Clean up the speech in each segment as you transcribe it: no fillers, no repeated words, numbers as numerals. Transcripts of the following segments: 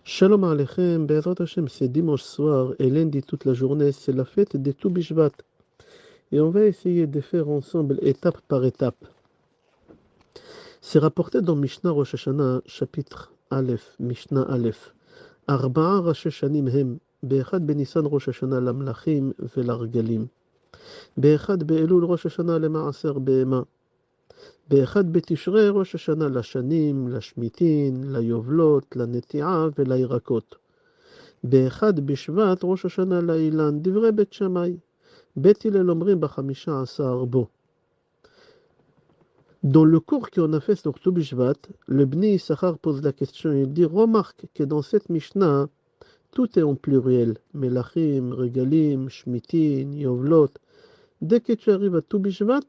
Shalom Aleichem, Be'ezrat Hashem, c'est dimanche soir et lundi toute la journée, c'est la fête des Tou Bishvat. Et on va essayer de faire ensemble étape par étape. C'est rapporté dans Mishnah Rosh Hashanah, chapitre Aleph, Mishnah Aleph. Arba'a Rosh Hashanim hem, Be'echad Benisan Rosh Hashanah lamlachim ve'largalim. Be'echad Be'elul Rosh Hashanah lema'aser be'ema. Be'echad Betishrei Rosh Hashanah לשנים, לשמיטין, ליובלות, לנטיעה ולירקות. באחד בשבט ראש השנה לאילן, דברי בית שמאי. בית הלל אומרים ב15 בו. Dans le cours qu'on a fait sur Tou Bishvat, le Bni Issachar pose la question, il dit, remarque que dans cette Mishnah, tout est en pluriel. Melachim, Regalim, Shmitin, Yovlot. Dès que tu arrives à Tou Bishvat,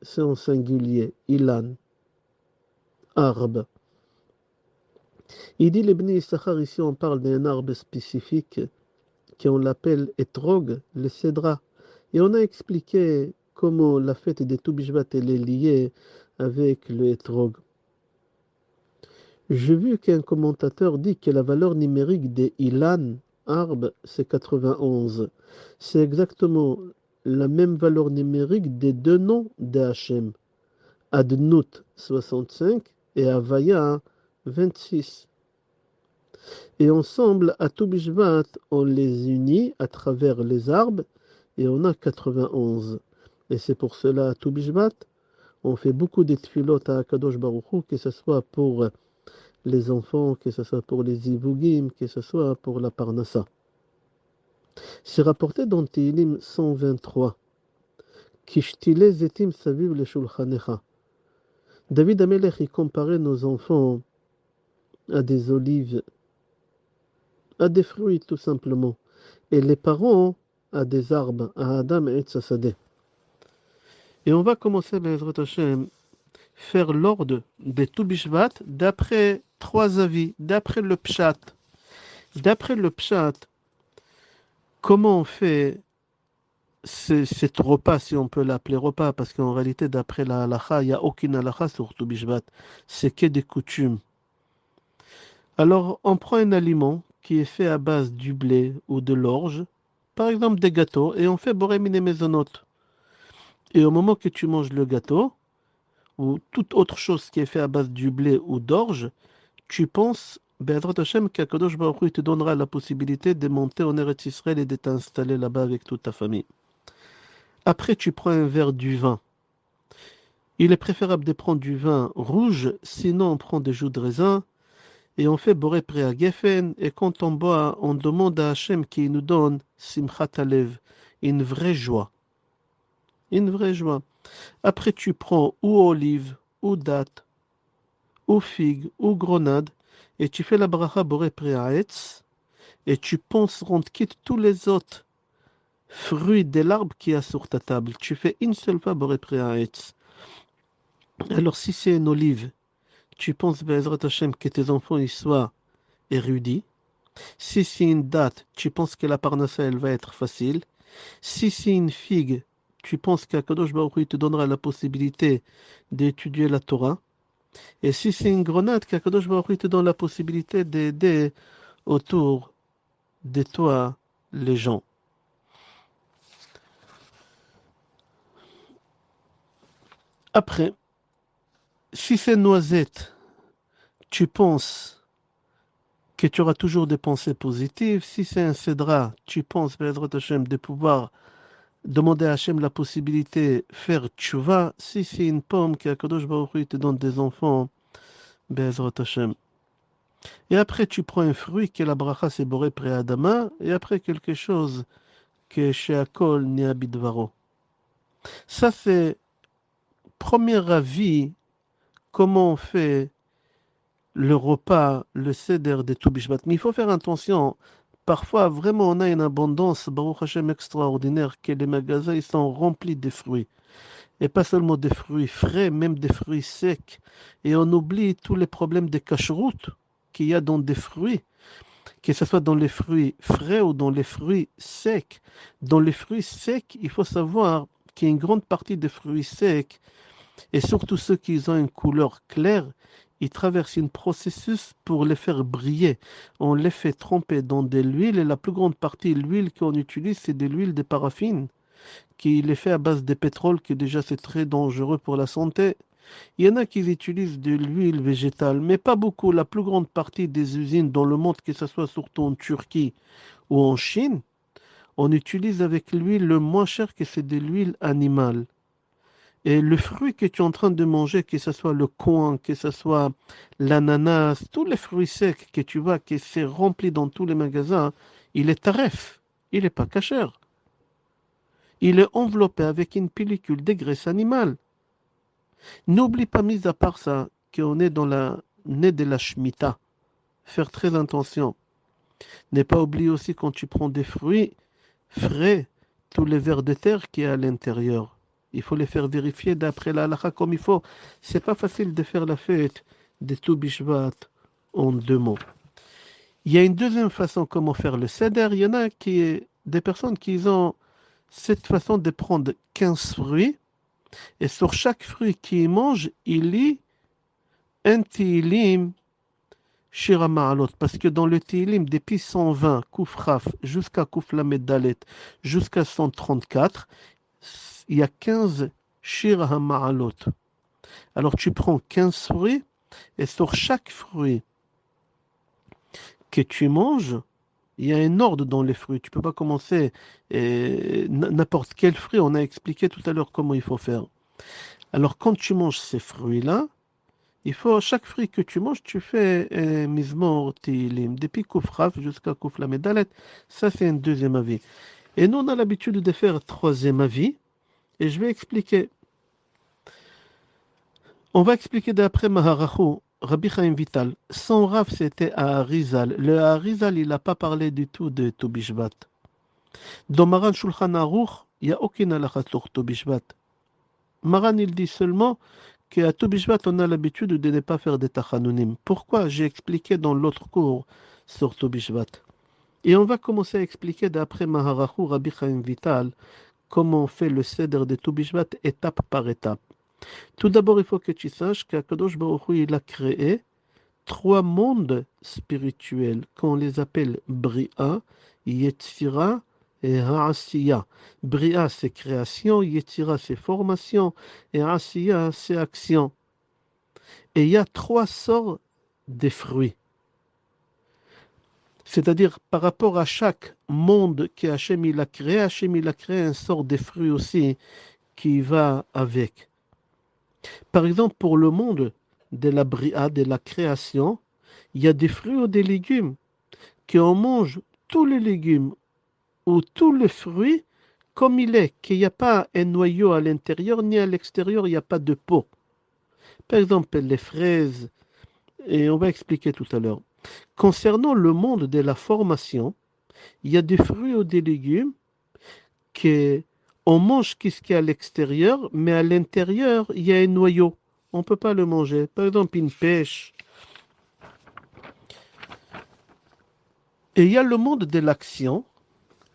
c'est en singulier. Ilan, arbre. Il dit, le Bni Issachar, ici on parle d'un arbre spécifique qu'on l'appelle Etrog, le cédra. Et on a expliqué comment la fête des Tou Bishvat est liée avec le Etrog. J'ai vu qu'un commentateur dit que la valeur numérique des Ilan, arbre, c'est 91. C'est exactement la même valeur numérique des deux noms de Hachem. Adnout, 65 et Havaya, 26. Et ensemble, à Tou Bishvat, on les unit à travers les arbres et on a 91. Et c'est pour cela, à Tou Bishvat, on fait beaucoup de tfilot à Akadosh Baruch Hu, que ce soit pour les enfants, que ce soit pour les zivugim, que ce soit pour la parnassa. C'est rapporté dans Tehillim 123. Kishtile zetim saviv le shulchanecha. David Amelech, il comparait nos enfants à des olives, à des fruits tout simplement. Et les parents à des arbres, à Adam et Tzasadeh. Et on va commencer, Be'ezrat Hashem, faire l'ordre des Tou Bishvat d'après trois avis, d'après le Pshat. D'après le Pshat, comment on fait cet repas, si on peut l'appeler repas, parce qu'en réalité, d'après la halakha, il n'y a aucune halakha sur Tou Bishvat, c'est que des coutumes. Alors, on prend un aliment qui est fait à base du blé ou de l'orge, par exemple des gâteaux, et on fait boré mine maisonot. Et au moment que tu manges le gâteau, ou toute autre chose qui est fait à base du blé ou d'orge, tu penses, Be'ezrat Hashem, qu'Akadosh Baruch Hu te donnera la possibilité de monter en Eretz Israël et de t'installer là-bas avec toute ta famille. Après, tu prends un verre du vin. Il est préférable de prendre du vin rouge, sinon on prend des jus de raisin et on fait boré prea geffen. Et quand on boit, on demande à Hashem qui nous donne simchat alev, une vraie joie. Une vraie joie. Après, tu prends ou olive, ou date, ou figue, ou grenade, et tu fais la bracha boré prea etz, et tu penses rendre quitte tous les autres fruits de l'arbre qu'il y a sur ta table. Tu fais une seule fois boré prea etz. Alors, si c'est une olive, tu penses, Be'ezrat Hashem, que tes enfants y soient érudits. Si c'est une date, tu penses que la parnassa, elle va être facile. Si c'est une figue, tu penses qu'Akadosh Baruch Hu te donnera la possibilité d'étudier la Torah. Et si c'est une grenade, qu'Akadosh Baruch Hu te donne la possibilité d'aider autour de toi les gens. Après, si c'est noisette, tu penses que tu auras toujours des pensées positives. Si c'est un cédra, tu penses, Be'ezrat Hashem, de pouvoir demander à Hachem la possibilité de faire tchouva. Si c'est une pomme que Akadosh Baruch Hu te donne des enfants, Be'ezrat Hashem. Et après, tu prends un fruit que la bracha c'est boré pré Adama, et après quelque chose que chez Akol ni Abidvaro. Ça, c'est premier avis, comment on fait le repas, le seder des Tou Bishvat. Mais il faut faire attention. Parfois, vraiment, on a une abondance, Baruch Hashem, extraordinaire, que les magasins ils sont remplis de fruits. Et pas seulement des fruits frais, même des fruits secs. Et on oublie tous les problèmes de cacheroute qu'il y a dans des fruits, que ce soit dans les fruits frais ou dans les fruits secs. Dans les fruits secs, il faut savoir qu'il y a une grande partie des fruits secs, et surtout ceux qui ont une couleur claire, ils traversent un processus pour les faire briller. On les fait tremper dans de l'huile et la plus grande partie de l'huile qu'on utilise, c'est de l'huile de paraffine qui est fait à base de pétrole, qui déjà c'est très dangereux pour la santé. Il y en a qui utilisent de l'huile végétale, mais pas beaucoup. La plus grande partie des usines dans le monde, que ce soit surtout en Turquie ou en Chine, on utilise avec l'huile le moins cher que c'est de l'huile animale. Et le fruit que tu es en train de manger, que ce soit le coin, que ce soit l'ananas, tous les fruits secs que tu vois, que c'est rempli dans tous les magasins, il est taref, il n'est pas cachère. Il est enveloppé avec une pellicule de graisse animale. N'oublie pas, mis à part ça, qu'on est dans la nez de la Shemitah. Faire très attention. Ne pas oublier aussi quand tu prends des fruits frais, tous les vers de terre qui est à l'intérieur. Il faut les faire vérifier d'après la halakha comme il faut. C'est pas facile de faire la fête de tout Bishvat en 2 mots. Il y a une deuxième façon comment faire le seder. Il y en a des personnes qui ont cette façon de prendre 15 fruits et sur chaque fruit qu'ils mangent, il lit un Tehillim Shira Ma'alot. Parce que dans le Tehillim, depuis 120, Kouf Raf, jusqu'à Kouf Lamed Dalet, jusqu'à 134, il y a 15 Shira Ma'alot. Alors tu prends 15 fruits et sur chaque fruit que tu manges, il y a un ordre dans les fruits. Tu ne peux pas commencer n'importe quel fruit. On a expliqué tout à l'heure comment il faut faire. Alors quand tu manges ces fruits-là, il faut, chaque fruit que tu manges, tu fais Mizmor Tehillim, depuis Kouf Raf jusqu'à Kouf Lamed Dalet. Ça, c'est un deuxième avis. Et nous, on a l'habitude de faire un troisième avis. Et je vais expliquer. On va expliquer d'après Maharachu, Rabbi Chaim Vital. Son Rav, c'était à Harizal. Le Harizal, il n'a pas parlé du tout de Toubishvat. Dans Maran Shulchan Aruch, il n'y a aucune halakha sur Toubishvat. Maran, il dit seulement qu'à Toubishvat, on a l'habitude de ne pas faire des tachanunim. Pourquoi? J'ai expliqué dans l'autre cours sur Toubishvat. Et on va commencer à expliquer d'après Maharachu, Rabbi Chaim Vital, comment on fait le seder de Toubishvat étape par étape. Tout d'abord, il faut que tu saches qu'Akadosh Baruch Hu, il a créé 3 mondes spirituels qu'on les appelle Bria, Yetzira et Haasiya. Bria, c'est création, Yetzira, c'est formation, et Haasiya, c'est action. Et il y a 3 sortes de fruits. C'est-à-dire, par rapport à chaque monde que Hachem il a créé, Hachem il a créé un sort de fruits aussi qui va avec. Par exemple, pour le monde de la Bria, de la création, il y a des fruits ou des légumes qu'on mange tous les légumes ou tous les fruits comme il est, qu'il n'y a pas un noyau à l'intérieur ni à l'extérieur, il n'y a pas de peau. Par exemple, les fraises, et on va expliquer tout à l'heure. Concernant le monde de la formation, il y a des fruits ou des légumes qu'on mange ce qu'il y a à l'extérieur, mais à l'intérieur, il y a un noyau. On ne peut pas le manger. Par exemple, une pêche. Et il y a le monde de l'action.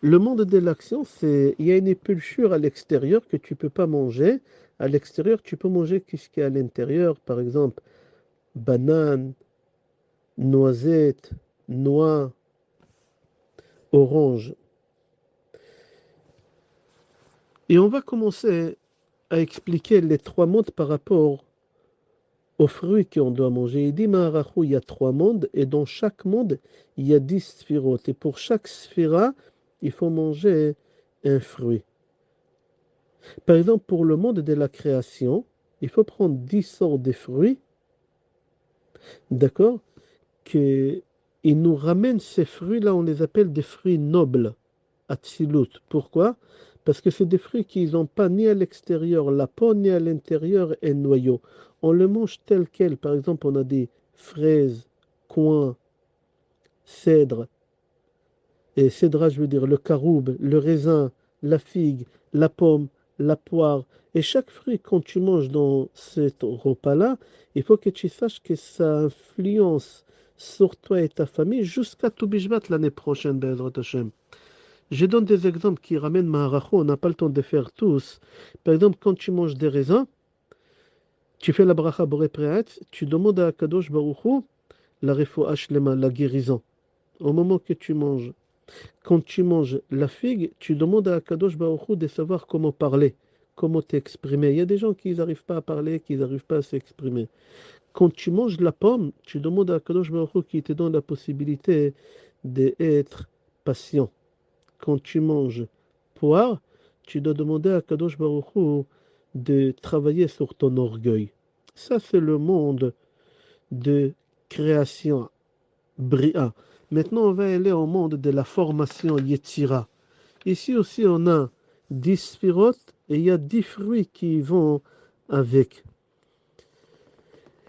Le monde de l'action, c'est il y a une épulchure à l'extérieur que tu ne peux pas manger. À l'extérieur, tu peux manger ce qu'il y a à l'intérieur. Par exemple, banane, noisette, noix, orange. Et on va commencer à expliquer les 3 mondes par rapport aux fruits qu'on doit manger. Il dit Maharachu, il y a 3 mondes et dans chaque monde, il y a 10 sphirotes. Et pour chaque sphira, il faut manger un fruit. Par exemple, pour le monde de la création, il faut prendre 10 sortes de fruits, d'accord, que il nous ramène ces fruits-là, on les appelle des fruits nobles, Atzilut. Pourquoi? Parce que c'est des fruits qui n'ont pas ni à l'extérieur la peau, ni à l'intérieur un noyau. On le mange tel quel. Par exemple, on a des fraises, coings, cèdre. Et cédra, je veux dire le caroube, le raisin, la figue, la pomme, la poire. Et chaque fruit, quand tu manges dans cet repas-là, il faut que tu saches que ça influence sur toi et ta famille jusqu'à Toubishvat l'année prochaine, Be'ezrat Hashem. Je donne des exemples qui ramènent Maharacho, on n'a pas le temps de faire tous. Par exemple, quand tu manges des raisins, Tu fais la bracha Boré Preatz, tu demandes à Kadosh Baruch Hu la refoua shlema, la guérison, au moment que tu manges. Quand tu manges la figue, tu demandes à Kadosh Baruch Hu de savoir comment parler, comment t'exprimer. Il y a des gens qui n'arrivent pas à parler, qui n'arrivent pas à s'exprimer. Quand tu manges la pomme, tu demandes à Kadosh Baruch Hu qui te donne la possibilité d'être patient. Quand tu manges poire, tu dois demander à Kadosh Baruch Hu de travailler sur ton orgueil. Ça, c'est le monde de création, Bria. Maintenant, on va aller au monde de la formation Yetzira. Ici aussi, on a 10 sphirotes et il y a 10 fruits qui vont avec.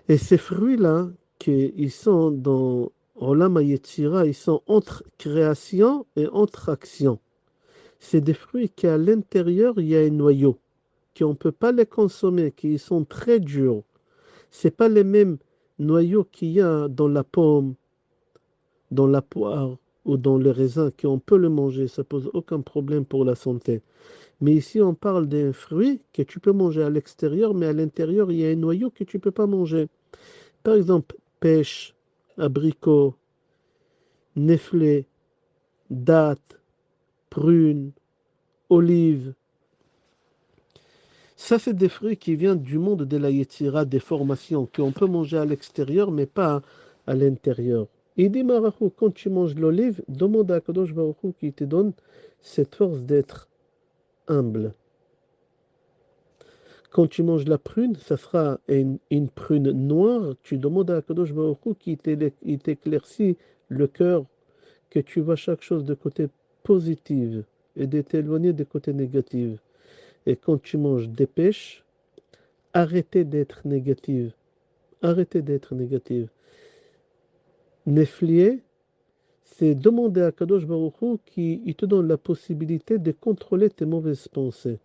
Et ces fruits-là, ils sont dans Olam Yetzira, ils sont entre création et entre action. C'est des fruits qu'à l'intérieur, il y a un noyau, qu'on ne peut pas les consommer, qui sont très durs. Ce pas les mêmes noyaux qu'il y a dans la pomme, dans la poire ou dans le raisin, qu'on peut le manger, ça pose aucun problème pour la santé. Mais ici, on parle d'un fruit que tu peux manger à l'extérieur, mais à l'intérieur, il y a un noyau que tu ne peux pas manger. Par exemple, pêche, abricot, néflé, date, prune, olive. Ça, c'est des fruits qui viennent du monde de la Yetzira, des formations, qu'on peut manger à l'extérieur, mais pas à l'intérieur. Il dit, Marachou, quand tu manges l'olive, demande à Kadosh Baruch Hu qui te donne cette force d'être humble. Quand tu manges la prune, ça sera une prune noire. Tu demandes à Kadosh Baruch Hu qui t'éclaircit le cœur, que tu vois chaque chose de côté positif et de t'éloigner des côtés négatifs. Et quand tu manges des pêches, arrêtez d'être négative. Arrêtez d'être négative. Neflier, c'est demander à Kadosh Baruch Hu qui il te donne la possibilité de contrôler tes mauvaises pensées.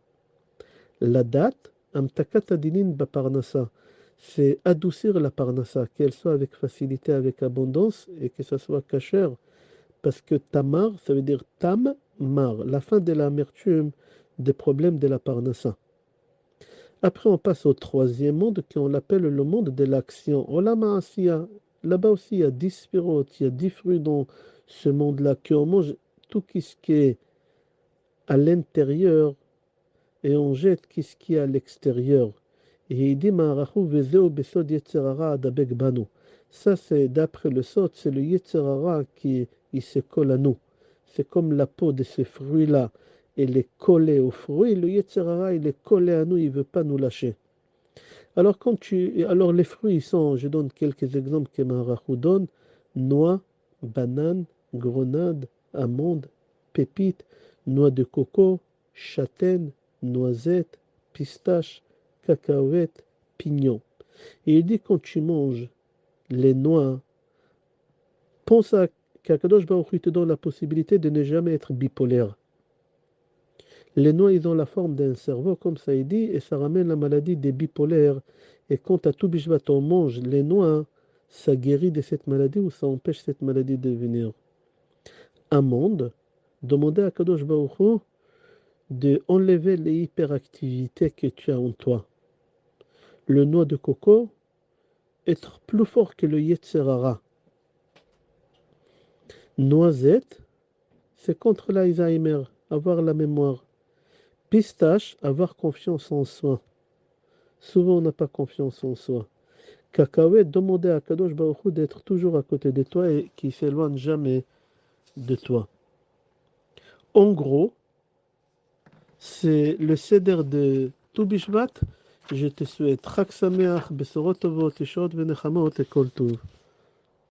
La date, amtakat adinin baparnasa, c'est adoucir la parnassa, qu'elle soit avec facilité, avec abondance et que ça soit cachère. Parce que tamar, ça veut dire tam, mar, la fin de l'amertume, des problèmes de la parnassa. Après, on passe au troisième monde, qu'on appelle le monde de l'action. Olam Asiya. Là-bas aussi, il y a 10 sphirotes, il y a 10 fruits dans ce monde-là, qu'on mange tout ce qui est à l'intérieur et on jette ce qui est à l'extérieur. Et il dit, Ma'arachu vezeo besod yetzerara adabek banu. Ça, c'est d'après le sot, c'est le yetzerara qui il se colle à nous. C'est comme la peau de ce fruit-là. Elle est collée au fruit. Le yetzerara, il est collé à nous, il ne veut pas nous lâcher. Alors les fruits ils sont, je donne quelques exemples que Maharachu donne, noix, banane, grenade, amande, pépite, noix de coco, châtaigne, noisette, pistache, cacahuète, pignon. Et il dit quand tu manges les noix, pense à qu'Akadosh Baruch Hu te donne la possibilité de ne jamais être bipolaire. Les noix, ils ont la forme d'un cerveau, comme ça il dit, et ça ramène la maladie des bipolaires. Et quand à tout bishvat, on mange les noix, ça guérit de cette maladie ou ça empêche cette maladie de venir. Amande, demandez à Kadosh Baruch Hu de enlever les hyperactivités que tu as en toi. Le noix de coco, être plus fort que le Yetzerara. Noisette, c'est contre l'Alzheimer, avoir la mémoire. Pistache, avoir confiance en soi. Souvent, on n'a pas confiance en soi. Cacahuète, demander à Kadosh Baruch Hu d'être toujours à côté de toi et qui s'éloigne jamais de toi. En gros, c'est le seder de Tu Bishvat. Je te souhaite Chag Sameach, Besorot Tovot, Yeshot Venechamot et Kol Tov.